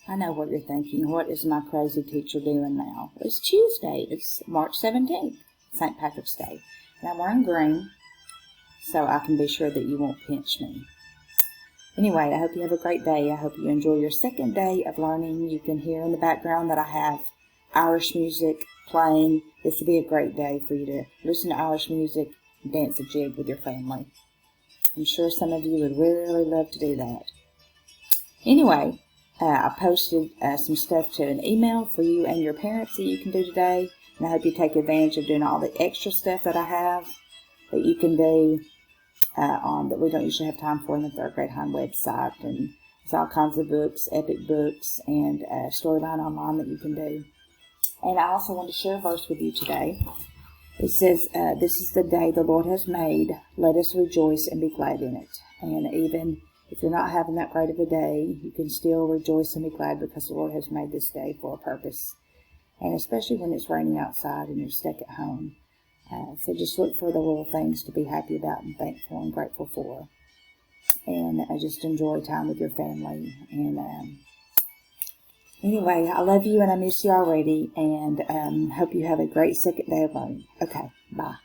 I know what you're thinking. What is my crazy teacher doing now? It's Tuesday. It's March 17th, St. Patrick's Day. And I'm wearing green so I can be sure that you won't pinch me. Anyway, I hope you have a great day. I hope you enjoy your second day of learning. You can hear in the background that I have Irish music playing. This will be a great day for you to listen to Irish music and dance a jig with your family. I'm sure some of you would really love to do that. Anyway, I posted some stuff to an email for you and your parents that you can do today. And I hope you take advantage of doing all the extra stuff that I have that you can do that we don't usually have time for in the Third Grade Home website. And there's all kinds of books, epic books, and Storyline Online that you can do. And I also want to share a verse with you today. It says, this is the day the Lord has made. Let us rejoice and be glad in it. And even if you're not having that great of a day, you can still rejoice and be glad because the Lord has made this day for a purpose. And especially when it's raining outside and you're stuck at home. So just look for the little things to be happy about and thankful and grateful for. And just enjoy time with your family. And anyway, I love you and I miss you already. And hope you have a great second day of learning. Okay, bye.